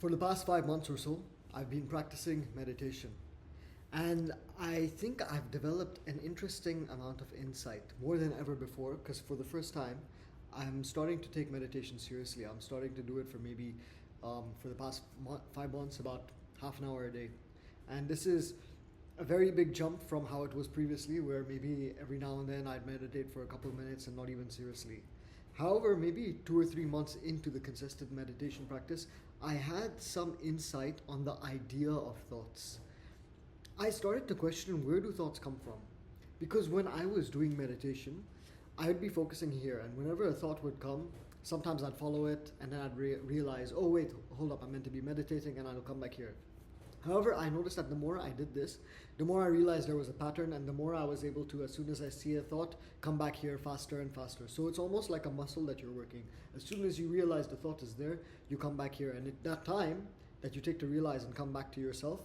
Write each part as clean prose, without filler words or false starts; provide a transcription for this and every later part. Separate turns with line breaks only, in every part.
For the past 5 months or so, I've been practicing meditation. And I think I've developed an interesting amount of insight, more than ever before, because for the first time, I'm starting to take meditation seriously. I'm starting to do it for maybe, for the past 5 months, about half an hour a day. And this is a very big jump from how it was previously, where maybe every now and then I'd meditate for a couple of minutes and not even seriously. However, maybe 2 or 3 months into the consistent meditation practice, I had some insight on the idea of thoughts. I started to question, where do thoughts come from? Because when I was doing meditation, I would be focusing here, and whenever a thought would come, sometimes I'd follow it, and then I'd realize, oh wait, hold up, I'm meant to be meditating, and I'll come back here. However, I noticed that the more I did this, the more I realized there was a pattern, and the more I was able to, as soon as I see a thought, come back here faster and faster. So it's almost like a muscle that you're working. As soon as you realize the thought is there, you come back here. And at that time that you take to realize and come back to yourself,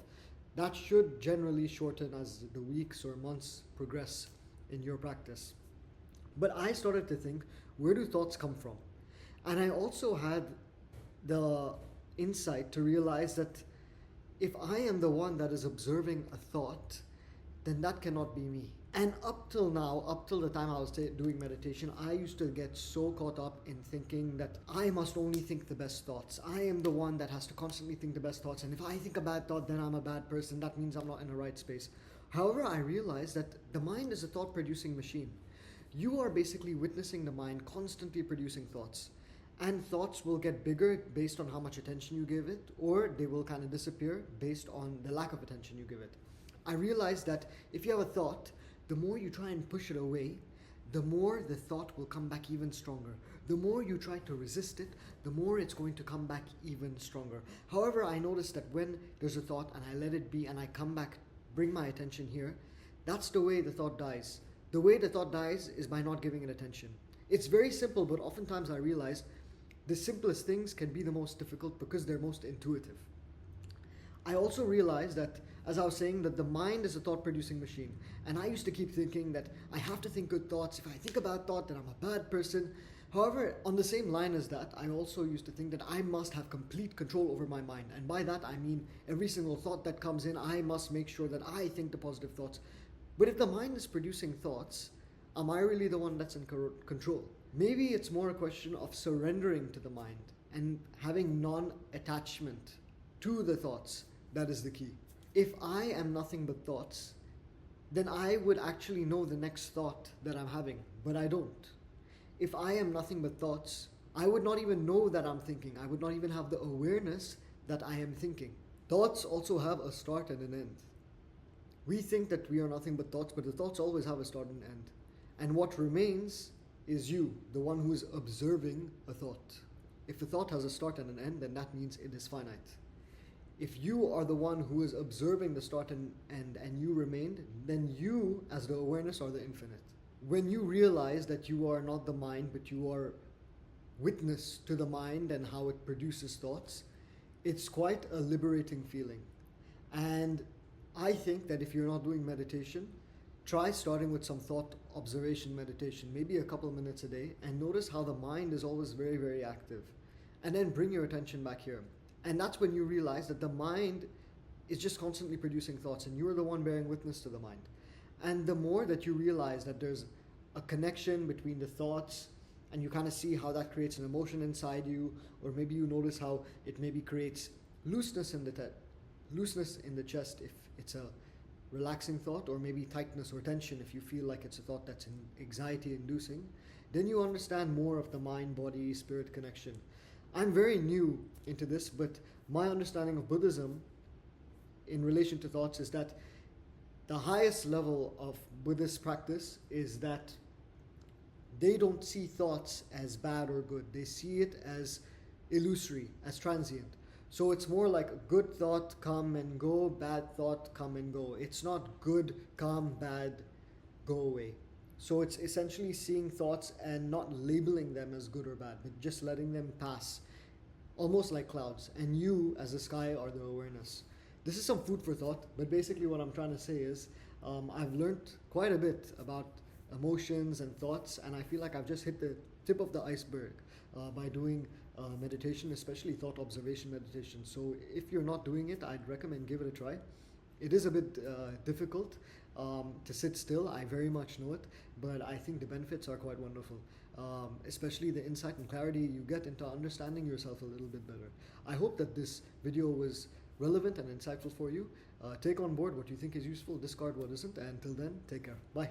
that should generally shorten as the weeks or months progress in your practice. But I started to think, where do thoughts come from? And I also had the insight to realize that if I am the one that is observing a thought, then that cannot be me. And up till now, up till the time I was doing meditation, I used to get so caught up in thinking that I must only think the best thoughts. I am the one that has to constantly think the best thoughts. And if I think a bad thought, then I'm a bad person. That means I'm not in the right space. However, I realized that the mind is a thought producing machine. You are basically witnessing the mind constantly producing thoughts. And thoughts will get bigger based on how much attention you give it, or they will kind of disappear based on the lack of attention you give it. I realized that if you have a thought, the more you try and push it away, the more the thought will come back even stronger. The more you try to resist it, the more it's going to come back even stronger. However, I noticed that when there's a thought and I let it be and I come back, bring my attention here, that's the way the thought dies. The way the thought dies is by not giving it attention. It's very simple, but oftentimes I realize the simplest things can be the most difficult because they're most intuitive. I also realized that, as I was saying, that the mind is a thought producing machine. And I used to keep thinking that I have to think good thoughts. If I think a bad thought, then I'm a bad person. However, on the same line as that, I also used to think that I must have complete control over my mind. And by that, I mean every single thought that comes in, I must make sure that I think the positive thoughts. But if the mind is producing thoughts, am I really the one that's in control? Maybe it's more a question of surrendering to the mind and having non-attachment to the thoughts. That is the key. If I am nothing but thoughts, then I would actually know the next thought that I'm having, but I don't. If I am nothing but thoughts, I would not even know that I'm thinking. I would not even have the awareness that I am thinking. Thoughts also have a start and an end. We think that we are nothing but thoughts, but the thoughts always have a start and end. And what remains is you, the one who is observing a thought. If a thought has a start and an end, then that means it is finite. If you are the one who is observing the start and end and you remained, then you, as the awareness, are the infinite. When you realize that you are not the mind, but you are witness to the mind and how it produces thoughts, it's quite a liberating feeling. And I think that if you're not doing meditation, try starting with some thought observation meditation, maybe a couple of minutes a day, and notice how the mind is always very, very active. And then bring your attention back here. And that's when you realize that the mind is just constantly producing thoughts, and you're the one bearing witness to the mind. And the more that you realize that there's a connection between the thoughts, and you kind of see how that creates an emotion inside you, or maybe you notice how it maybe creates looseness in the chest if it's a relaxing thought, or maybe tightness or tension if you feel like it's a thought that's anxiety inducing, then you understand more of the mind body spirit connection. I'm very new into this, but my understanding of Buddhism in relation to thoughts is that the highest level of Buddhist practice is that they don't see thoughts as bad or good. They see it as illusory, as transient. So it's more like a good thought come and go, bad thought come and go. It's not good, come, bad, go away. So it's essentially seeing thoughts and not labeling them as good or bad, but just letting them pass, almost like clouds. And you, as the sky, are the awareness. This is some food for thought, but basically what I'm trying to say is I've learned quite a bit about emotions and thoughts, and I feel like I've just hit the tip of the iceberg by doing meditation, especially thought observation meditation. So if you're not doing it, I'd recommend give it a try. It is a bit difficult to sit still. I very much know it, but I think the benefits are quite wonderful. Especially the insight and clarity you get into understanding yourself a little bit better. I hope that this video was relevant and insightful for you. Take on board what you think is useful, discard what isn't, and until then, take care. Bye.